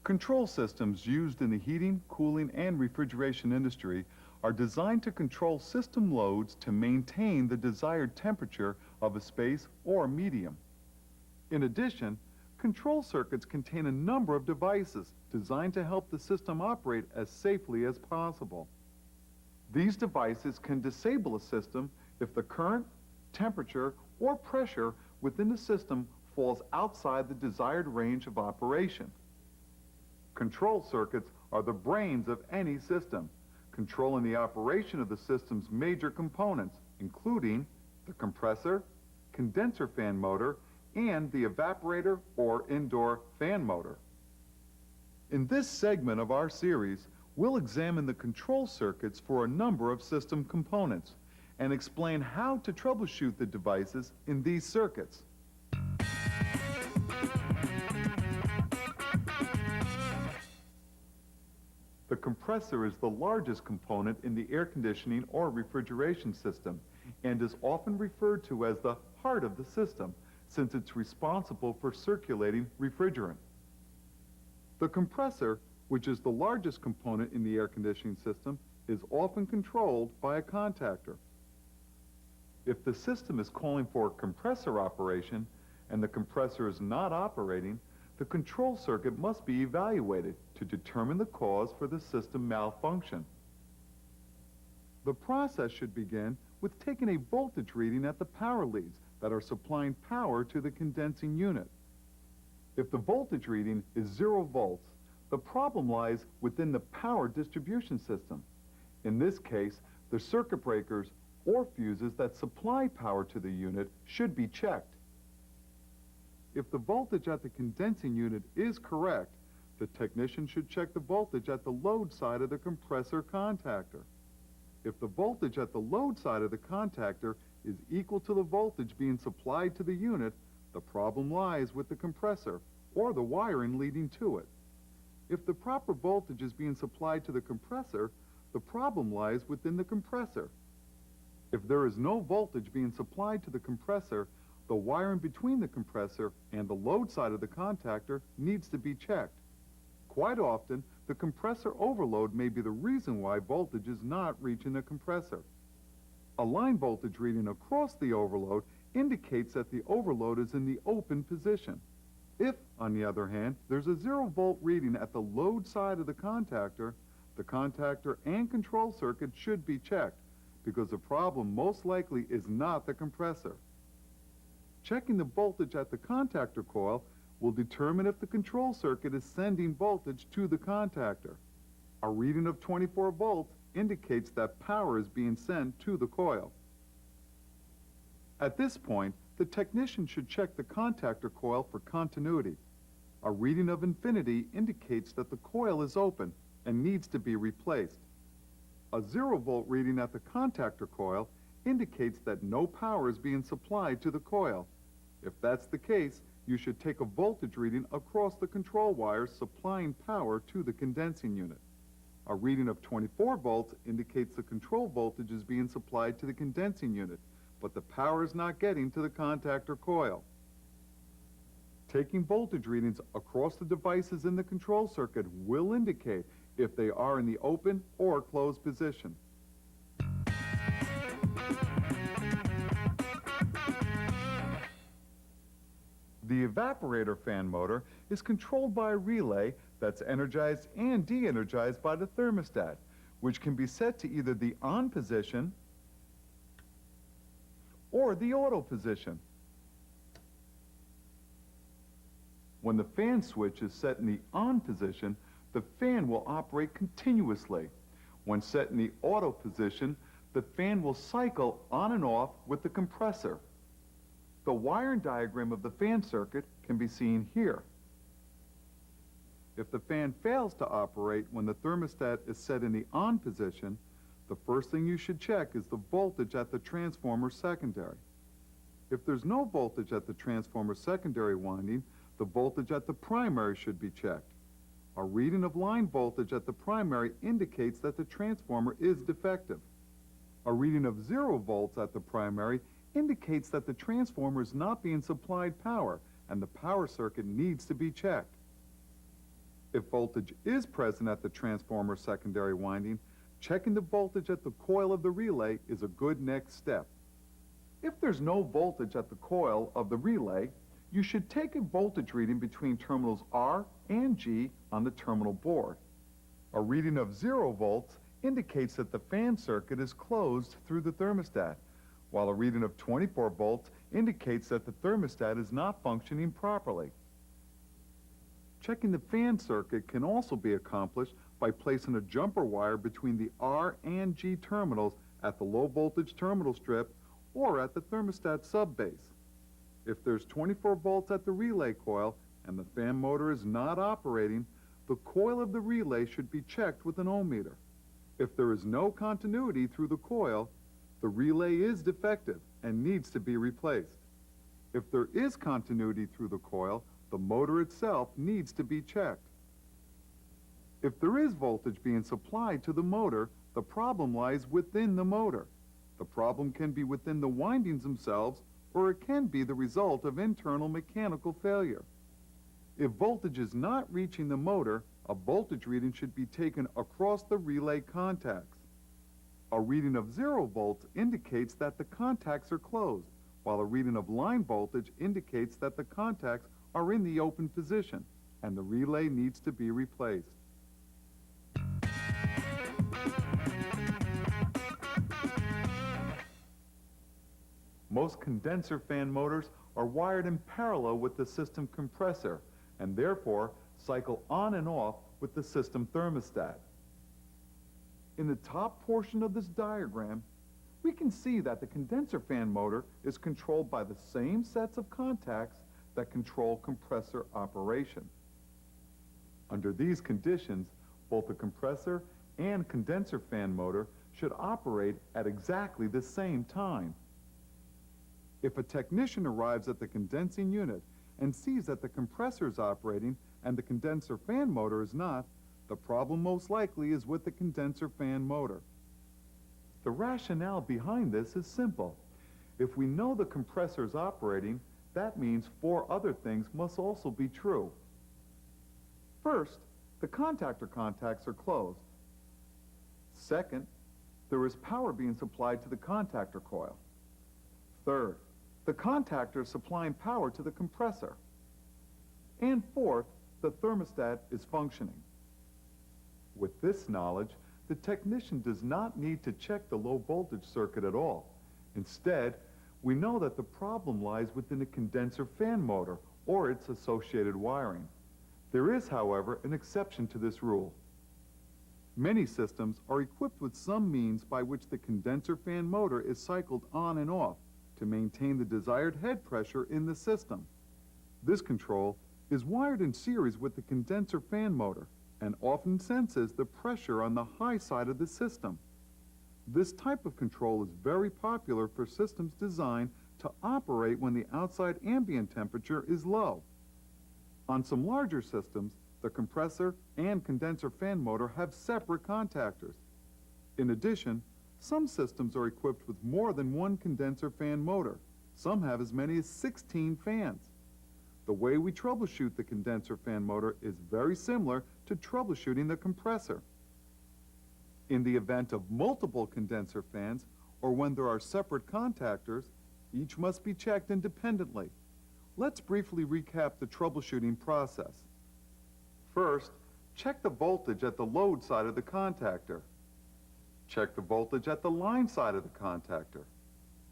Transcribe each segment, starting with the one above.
Control systems used in the heating, cooling, and refrigeration industry are designed to control system loads to maintain the desired temperature of a space or medium. In addition, control circuits contain a number of devices designed to help the system operate as safely as possible. These devices can disable a system if the current, temperature, or pressure within the system falls outside the desired range of operation. Control circuits are the brains of any system, controlling the operation of the system's major components, including the compressor, condenser fan motor, and the evaporator or indoor fan motor. In this segment of our series, we'll examine the control circuits for a number of system components and explain how to troubleshoot the devices in these circuits. The compressor is the largest component in the air conditioning or refrigeration system and is often referred to as the heart of the system since it's responsible for circulating refrigerant. The compressor, which is the largest component in the air conditioning system, is often controlled by a contactor. If the system is calling for compressor operation and the compressor is not operating, the control circuit must be evaluated to determine the cause for the system malfunction. The process should begin with taking a voltage reading at the power leads that are supplying power to the condensing unit. If the voltage reading is 0 volts, the problem lies within the power distribution system. In this case, the circuit breakers or fuses that supply power to the unit should be checked. If the voltage at the condensing unit is correct, the technician should check the voltage at the load side of the compressor contactor. If the voltage at the load side of the contactor is equal to the voltage being supplied to the unit, the problem lies with the compressor or the wiring leading to it. If the proper voltage is being supplied to the compressor, the problem lies within the compressor. If there is no voltage being supplied to the compressor, the wiring between the compressor and the load side of the contactor needs to be checked. Quite often, the compressor overload may be the reason why voltage is not reaching the compressor. A line voltage reading across the overload indicates that the overload is in the open position. If, on the other hand, there's a 0-volt reading at the load side of the contactor and control circuit should be checked because the problem most likely is not the compressor. Checking the voltage at the contactor coil will determine if the control circuit is sending voltage to the contactor. A reading of 24 volts indicates that power is being sent to the coil. At this point, the technician should check the contactor coil for continuity. A reading of infinity indicates that the coil is open and needs to be replaced. A 0-volt reading at the contactor coil indicates that no power is being supplied to the coil. If that's the case, you should take a voltage reading across the control wires supplying power to the condensing unit. A reading of 24 volts indicates the control voltage is being supplied to the condensing unit, but the power is not getting to the contactor coil. Taking voltage readings across the devices in the control circuit will indicate if they are in the open or closed position. The evaporator fan motor is controlled by a relay that's energized and de-energized by the thermostat, which can be set to either the on position or the auto position. When the fan switch is set in the on position, the fan will operate continuously. When set in the auto position, the fan will cycle on and off with the compressor. The wiring diagram of the fan circuit can be seen here. If the fan fails to operate when the thermostat is set in the on position, the first thing you should check is the voltage at the transformer secondary. If there's no voltage at the transformer secondary winding, the voltage at the primary should be checked. A reading of line voltage at the primary indicates that the transformer is defective. A reading of 0 volts at the primary indicates that the transformer is not being supplied power and the power circuit needs to be checked. If voltage is present at the transformer secondary winding, checking the voltage at the coil of the relay is a good next step. If there's no voltage at the coil of the relay, you should take a voltage reading between terminals R and G on the terminal board. A reading of 0 volts indicates that the fan circuit is closed through the thermostat, while a reading of 24 volts indicates that the thermostat is not functioning properly. Checking the fan circuit can also be accomplished by placing a jumper wire between the R and G terminals at the low voltage terminal strip or at the thermostat subbase. If there's 24 volts at the relay coil and the fan motor is not operating, the coil of the relay should be checked with an ohm meter. If there is no continuity through the coil, the relay is defective and needs to be replaced. If there is continuity through the coil, the motor itself needs to be checked. If there is voltage being supplied to the motor, the problem lies within the motor. The problem can be within the windings themselves, or it can be the result of internal mechanical failure. If voltage is not reaching the motor, a voltage reading should be taken across the relay contacts. A reading of 0 volts indicates that the contacts are closed, while a reading of line voltage indicates that the contacts are in the open position, and the relay needs to be replaced. Most condenser fan motors are wired in parallel with the system compressor, and therefore cycle on and off with the system thermostat. In the top portion of this diagram, we can see that the condenser fan motor is controlled by the same sets of contacts that control compressor operation. Under these conditions, both the compressor and condenser fan motor should operate at exactly the same time. If a technician arrives at the condensing unit and sees that the compressor is operating and the condenser fan motor is not, the problem most likely is with the condenser fan motor. The rationale behind this is simple. If we know the compressor is operating, that means 4 other things must also be true. First, the contactor contacts are closed. Second, there is power being supplied to the contactor coil. Third, the contactor is supplying power to the compressor. And fourth, the thermostat is functioning. With this knowledge, the technician does not need to check the low voltage circuit at all. Instead, we know that the problem lies within the condenser fan motor or its associated wiring. There is, however, an exception to this rule. Many systems are equipped with some means by which the condenser fan motor is cycled on and off to maintain the desired head pressure in the system. This control is wired in series with the condenser fan motor and often senses the pressure on the high side of the system. This type of control is very popular for systems designed to operate when the outside ambient temperature is low. On some larger systems, the compressor and condenser fan motor have separate contactors. In addition, some systems are equipped with more than one condenser fan motor. Some have as many as 16 fans. The way we troubleshoot the condenser fan motor is very similar to troubleshooting the compressor. In the event of multiple condenser fans, or when there are separate contactors, each must be checked independently. Let's briefly recap the troubleshooting process. First, check the voltage at the load side of the contactor. Check the voltage at the line side of the contactor.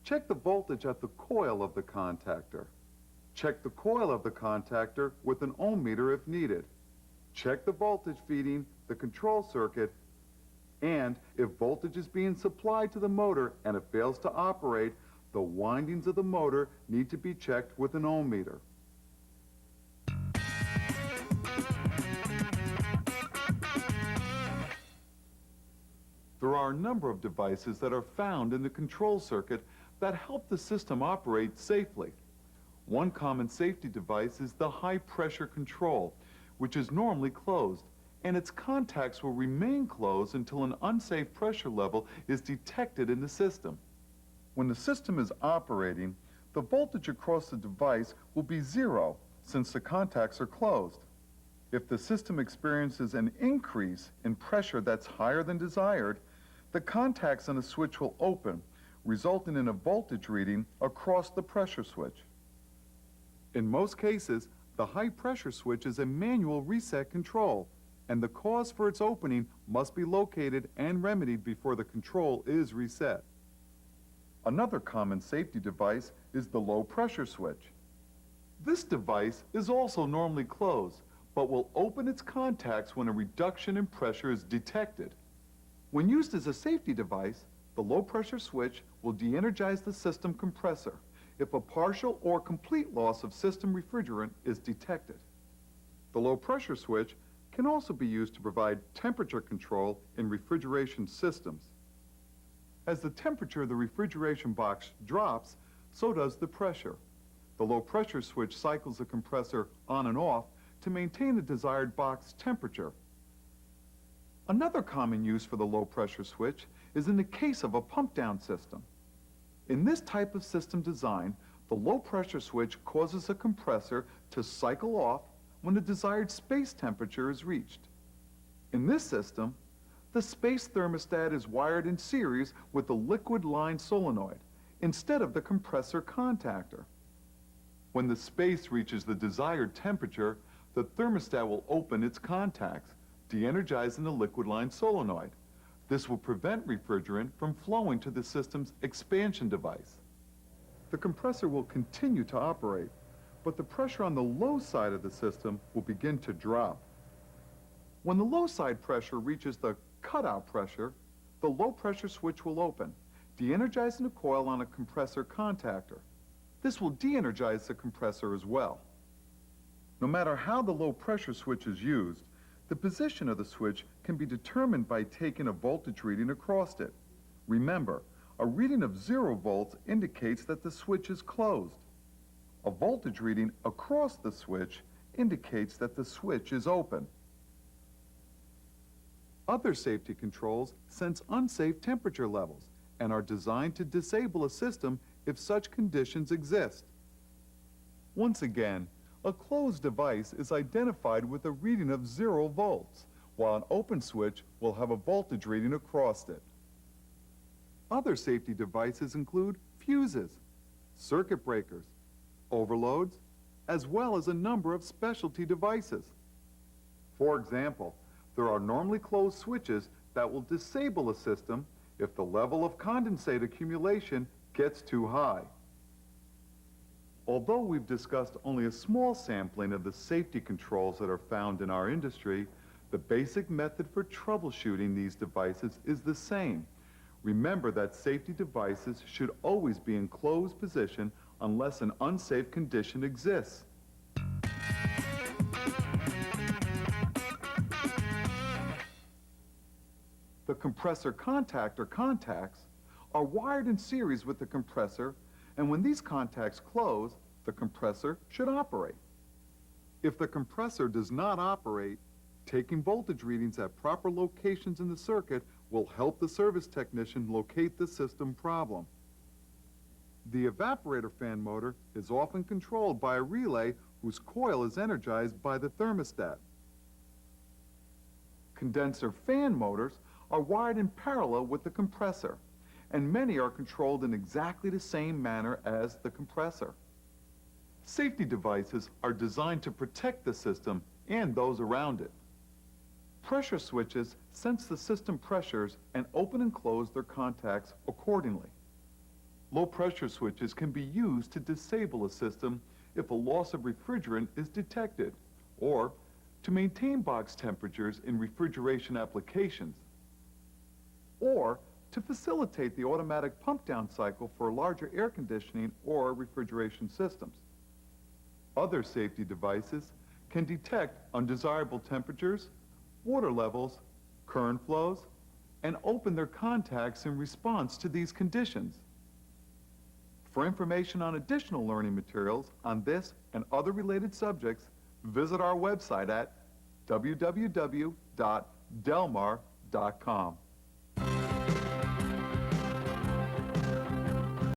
Check the voltage at the coil of the contactor. Check the coil of the contactor with an ohm meter if needed. Check the voltage feeding the control circuit, and if voltage is being supplied to the motor and it fails to operate, the windings of the motor need to be checked with an ohm meter. There are a number of devices that are found in the control circuit that help the system operate safely. One common safety device is the high-pressure control, which is normally closed, and its contacts will remain closed until an unsafe pressure level is detected in the system. When the system is operating, the voltage across the device will be 0 since the contacts are closed. If the system experiences an increase in pressure that's higher than desired, the contacts on the switch will open, resulting in a voltage reading across the pressure switch. In most cases, the high pressure switch is a manual reset control, and the cause for its opening must be located and remedied before the control is reset. Another common safety device is the low pressure switch. This device is also normally closed, but will open its contacts when a reduction in pressure is detected. When used as a safety device, the low pressure switch will de-energize the system compressor if a partial or complete loss of system refrigerant is detected. The low pressure switch can also be used to provide temperature control in refrigeration systems. As the temperature of the refrigeration box drops, so does the pressure. The low pressure switch cycles the compressor on and off to maintain the desired box temperature. Another common use for the low pressure switch is in the case of a pump down system. In this type of system design, the low pressure switch causes a compressor to cycle off when the desired space temperature is reached. In this system, the space thermostat is wired in series with the liquid line solenoid instead of the compressor contactor. When the space reaches the desired temperature, the thermostat will open its contacts, de-energizing the liquid line solenoid. This will prevent refrigerant from flowing to the system's expansion device. The compressor will continue to operate, but the pressure on the low side of the system will begin to drop. When the low side pressure reaches the cutout pressure, the low pressure switch will open, de-energizing the coil on a compressor contactor. This will de-energize the compressor as well. No matter how the low pressure switch is used, the position of the switch can be determined by taking a voltage reading across it. Remember, a reading of 0 volts indicates that the switch is closed. A voltage reading across the switch indicates that the switch is open. Other safety controls sense unsafe temperature levels and are designed to disable a system if such conditions exist. Once again, a closed device is identified with a reading of 0 volts, while an open switch will have a voltage reading across it. Other safety devices include fuses, circuit breakers, overloads, as well as a number of specialty devices. For example, there are normally closed switches that will disable a system if the level of condensate accumulation gets too high. Although we've discussed only a small sampling of the safety controls that are found in our industry, the basic method for troubleshooting these devices is the same. Remember that safety devices should always be in closed position unless an unsafe condition exists. The compressor contactor contacts are wired in series with the compressor, and when these contacts close, the compressor should operate. If the compressor does not operate, taking voltage readings at proper locations in the circuit will help the service technician locate the system problem. The evaporator fan motor is often controlled by a relay whose coil is energized by the thermostat. Condenser fan motors are wired in parallel with the compressor, and many are controlled in exactly the same manner as the compressor. Safety devices are designed to protect the system and those around it. Pressure switches sense the system pressures and open and close their contacts accordingly. Low pressure switches can be used to disable a system if a loss of refrigerant is detected, or to maintain box temperatures in refrigeration applications, or to facilitate the automatic pump down cycle for larger air conditioning or refrigeration systems. Other safety devices can detect undesirable temperatures, water levels, current flows, and open their contacts in response to these conditions. For information on additional learning materials on this and other related subjects, visit our website at www.delmar.com.